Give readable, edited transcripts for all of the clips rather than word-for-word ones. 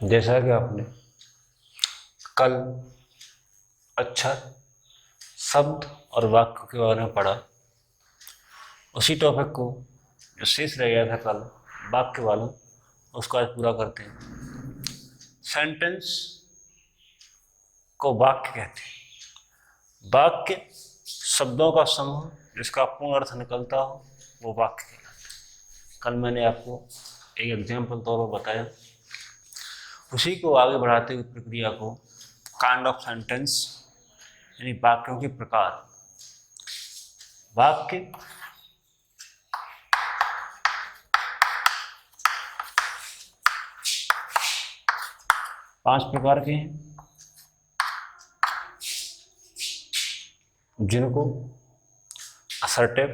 जैसा कि आपने कल अक्षर, शब्द और वाक्य के बारे में पढ़ा, उसी टॉपिक को जो शेष रह गया था कल वाक्य वाला, उसको आज पूरा करते हैं। सेंटेंस को वाक्य कहते हैं। वाक्य शब्दों का समूह जिसका पूर्ण अर्थ निकलता हो वो वाक्य कहलाता है। कल मैंने आपको एक एग्जाम्पल तौर पर बताया, उसी को आगे बढ़ाते हुए प्रक्रिया को काइंड ऑफ सेंटेंस यानी वाक्यों के प्रकार। वाक्य पांच प्रकार के हैं, जिनको असर्टिव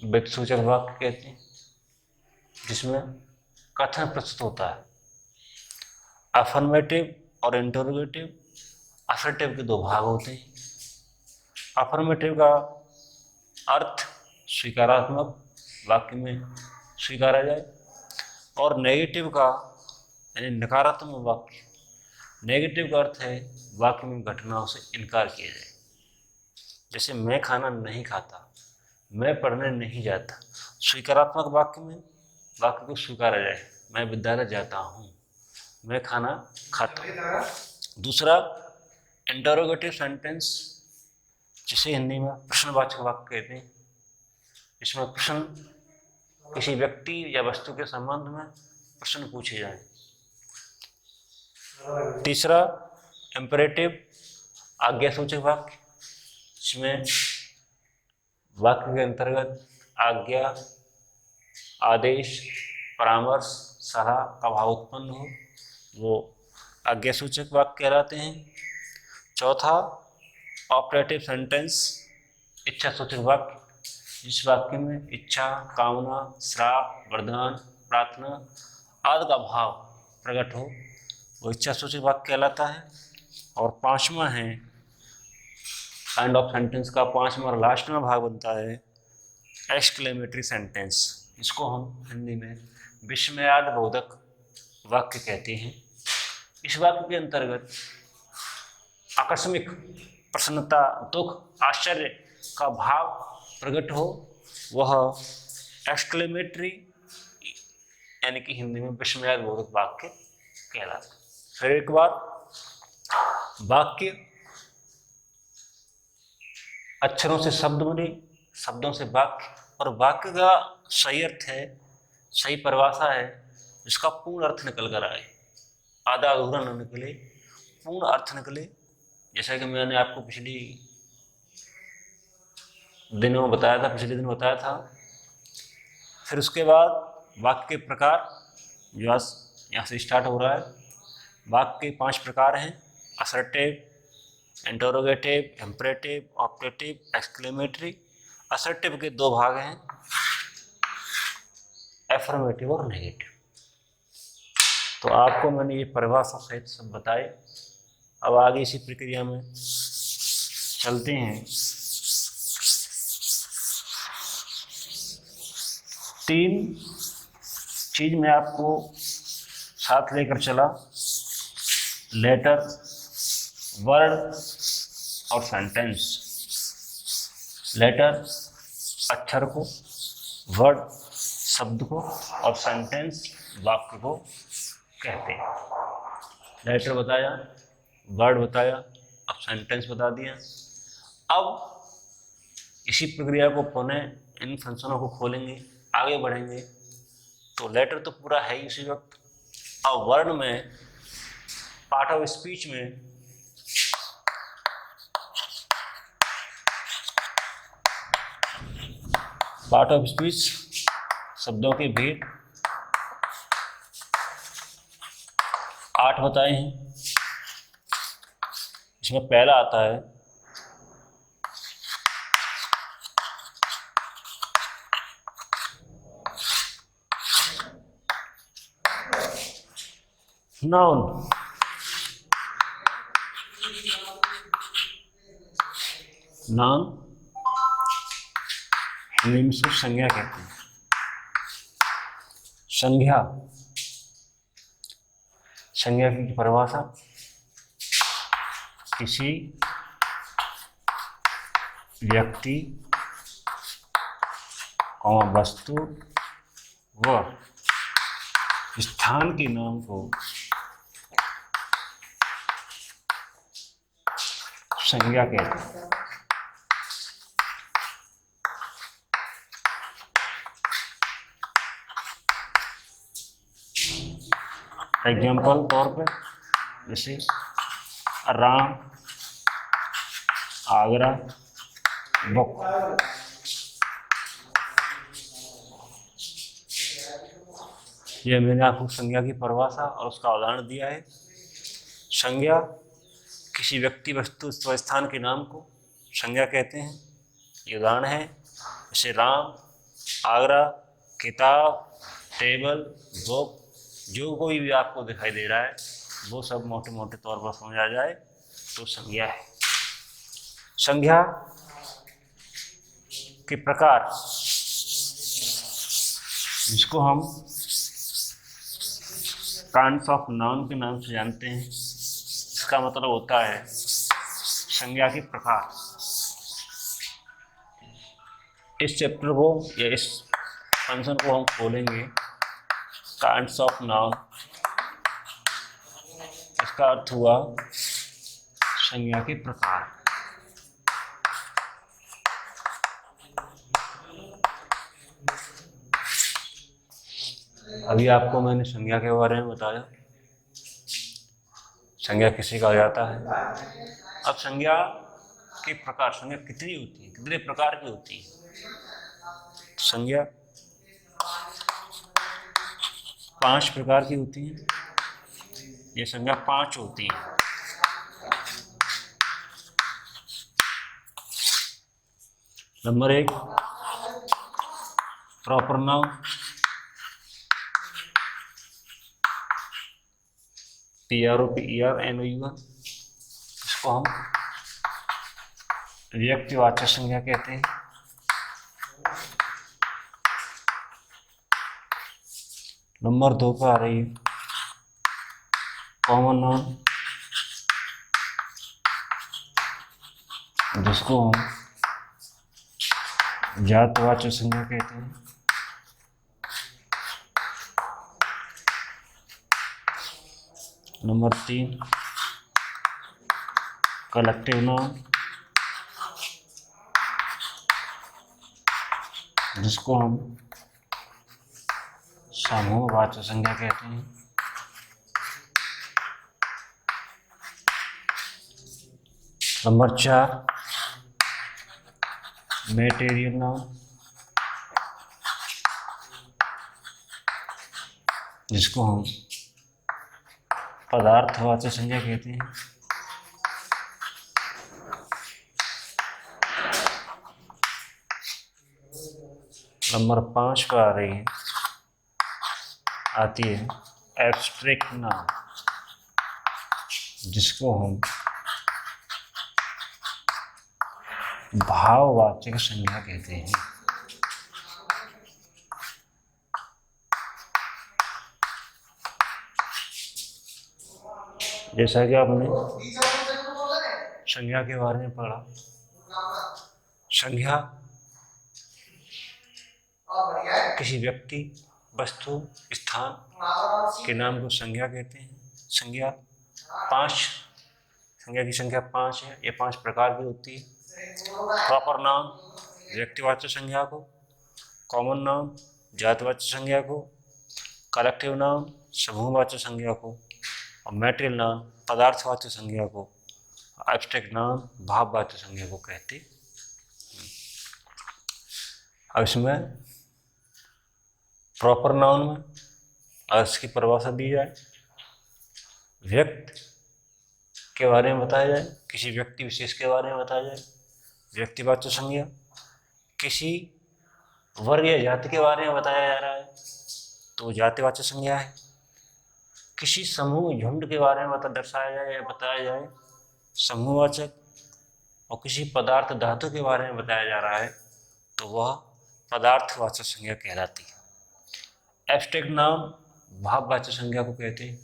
व्यक्तिसूचक वाक्य कहते हैं, जिसमें कथन प्रस्तुत होता है। अफर्मेटिव और इंटरोगेटिव। असर्टिव के दो भाग होते हैं। अफर्मेटिव का अर्थ स्वीकारात्मक, वाक्य में स्वीकारा जाए, और नेगेटिव का यानी नकारात्मक वाक्य। नेगेटिव का अर्थ है वाक्य में घटनाओं से इनकार किया जाए। जैसे मैं खाना नहीं खाता, मैं पढ़ने नहीं जाता। स्वीकारात्मक वाक्य में वाक्य को स्वीकारा जाए, मैं विद्यालय जाता हूँ, मैं खाना खाता हूँ। दूसरा इंटरोगेटिव सेंटेंस, जिसे हिंदी में प्रश्नवाचक वाक्य कहते हैं, इसमें प्रश्न किसी व्यक्ति या वस्तु के संबंध में प्रश्न पूछे जाए। तीसरा इंपेरेटिव आज्ञासूचक वाक्य, जिसमें वाक्य के अंतर्गत आज्ञा, आदेश, परामर्श, सलाह का भाव उत्पन्न हो, वो आज्ञासूचक वाक्य कहलाते हैं। चौथा ऑपरेटिव सेंटेंस, इच्छासूचक वाक्य, जिस वाक्य में इच्छा, कामना, श्राप, वरदान, प्रार्थना आदि का भाव प्रकट हो, वो इच्छासूचक वाक्य कहलाता है। और पांचवा है काइंड ऑफ सेंटेंस का पांचवा और लास्ट में भाग बनता है एक्सक्लेमेटरी सेंटेंस, इसको हम हिंदी में विस्मयादिबोधक वाक्य कहते हैं। इस वाक्य के अंतर्गत आकस्मिक, प्रसन्नता, दुख, आश्चर्य का भाव प्रकट हो, वह एक्सक्लेमेटरी यानी कि हिंदी में विस्मयादिबोधक वाक्य कहलाता है। फिर एक बार, वाक्य अक्षरों से शब्द बने, शब्दों से वाक्य, और वाक्य का सही अर्थ है, सही परिभाषा है जिसका पूर्ण अर्थ निकल कर आए, आधा अधूरा न निकले, पूर्ण अर्थ निकले। जैसा कि मैंने आपको पिछले दिन बताया था। फिर उसके बाद वाक्य के प्रकार, जो आज यहाँ से स्टार्ट हो रहा है। वाक्य के पांच प्रकार हैं, assertive, interrogative, imperative, operative, exclamatory. Assertive के दो भाग हैं, एफर्मेटिव और नेगेटिव। तो आपको मैंने ये परिभाषा सहित सब बताए। अब आगे इसी प्रक्रिया में चलते हैं। तीन चीज मैं आपको साथ लेकर चला, लेटर, वर्ड और सेंटेंस। लेटर अक्षर को, वर्ड शब्द को, और सेंटेंस वाक्य को कहते हैं। लेटर बताया, वर्ड बताया, अब सेंटेंस बता दिया। अब इसी प्रक्रिया को पुनः इन फंक्शनों को खोलेंगे, आगे बढ़ेंगे। तो लेटर तो पूरा है ही उसी वक्त। अब वर्ड में, पार्ट ऑफ स्पीच में शब्दों के भेद 8 बताए हैं। इसमें पहला आता है नाउन। नाउन हिंदी में सिर्फ संज्ञा कहते हैं। संज्ञा संज्ञा की परिभाषा किसी व्यक्ति वस्तु व स्थान के नाम को संज्ञा कहते हैं। एग्जाम्पल तौर पे जैसे राम, आगरा, बुक। यह मैंने आपको संज्ञा की परिभाषा और उसका उदाहरण दिया है। संज्ञा किसी व्यक्ति, वस्तु व स्थान के नाम को संज्ञा कहते हैं। ये उदाहरण है जैसे राम, आगरा, किताब, टेबल, बुक। जो कोई भी आपको दिखाई दे रहा है वो सब मोटे मोटे तौर पर समझा जाए तो संज्ञा है। संज्ञा के प्रकार जिसको हम काइंड्स ऑफ नाउन के नाम से जानते हैं, इसका मतलब होता है संज्ञा के प्रकार। इस चैप्टर को या इस फंक्शन को हम खोलेंगे काइंड्स ऑफ नाउन। इसका अर्थ हुआ संज्ञा के प्रकार। अभी आपको मैंने संज्ञा के बारे में बताया, संज्ञा किसे कहा जाता है। अब संज्ञा के प्रकार, संज्ञा कितनी होती है, कितने प्रकार की होती है। संज्ञा 5 प्रकार की होती है। ये संज्ञा 5 होती है। Number 1 proper noun, PROPERNOUN। इसको हम व्यक्तिवाचक संज्ञा कहते हैं। नंबर 2 पर आ रही है कॉमन नाउन, जिसको हम जातवाचक संज्ञा कहते हैं। नंबर 3 कलेक्टिव नाउन, जिसको हम समूहवाचक संज्ञा कहते हैं। नंबर 4 मटेरियल नाउन, जिसको हम पदार्थवाचक संज्ञा कहते हैं। नंबर 5 पर आ रही है, आती है एब्स्ट्रैक्ट नाउन, जिसको हम भाववाचक संज्ञा कहते हैं। जैसा कि आपने संज्ञा के बारे में पढ़ा, संज्ञा किसी व्यक्ति, वस्तु, स्थान के नाम को संज्ञा कहते हैं। संज्ञा 5, संज्ञा की संख्या 5 है। ये 5 प्रकार की होती है। प्रॉपर नाउन व्यक्तिवाचक संज्ञा को, कॉमन नाउन जातवाचक संज्ञा को, कलेक्टिव नाउन समूहवाचक संज्ञा को, और मैटेरियल नाउन पदार्थवाचक संज्ञा को, एब्स्ट्रैक्ट नाउन भाववाचक संज्ञा को कहते हैं। अब इसमें प्रॉपर नाउन में अगर इसकी परिभाषा दी जाए, व्यक्ति के बारे में बताया जाए, किसी व्यक्ति विशेष के बारे में बताया जाए, व्यक्तिवाचक संज्ञा। किसी वर्ग या जाति के बारे में बताया जा रहा है तो जातिवाचक संज्ञा है। किसी समूह झुंड के बारे में दर्शाया जाए या बताया जाए, समूहवाचक। और किसी पदार्थ धातु के बारे में बताया जा रहा है तो वह पदार्थवाचक संज्ञा कहलाती है। एब्स्ट्रैक्ट नाउन भाववाचक संज्ञा को कहते हैं।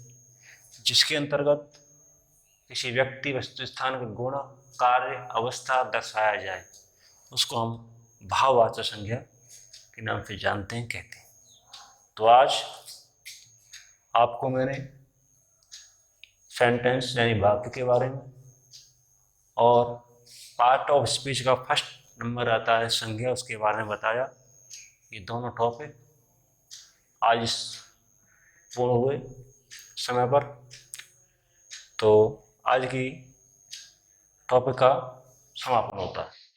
जिसके अंतर्गत किसी व्यक्ति, वस्तु, स्थान के गुण, कार्य, अवस्था दर्शाया जाए, उसको हम भाववाचक संज्ञा के नाम से जानते हैं, कहते हैं। तो आज आपको मैंने सेंटेंस यानी वाक्य के बारे में और पार्ट ऑफ स्पीच का फर्स्ट नंबर आता है संज्ञा, उसके बारे में बताया। ये दोनों टॉपिक आज पूर्ण हुए समय पर। तो आज की टॉपिक का समापन होता है।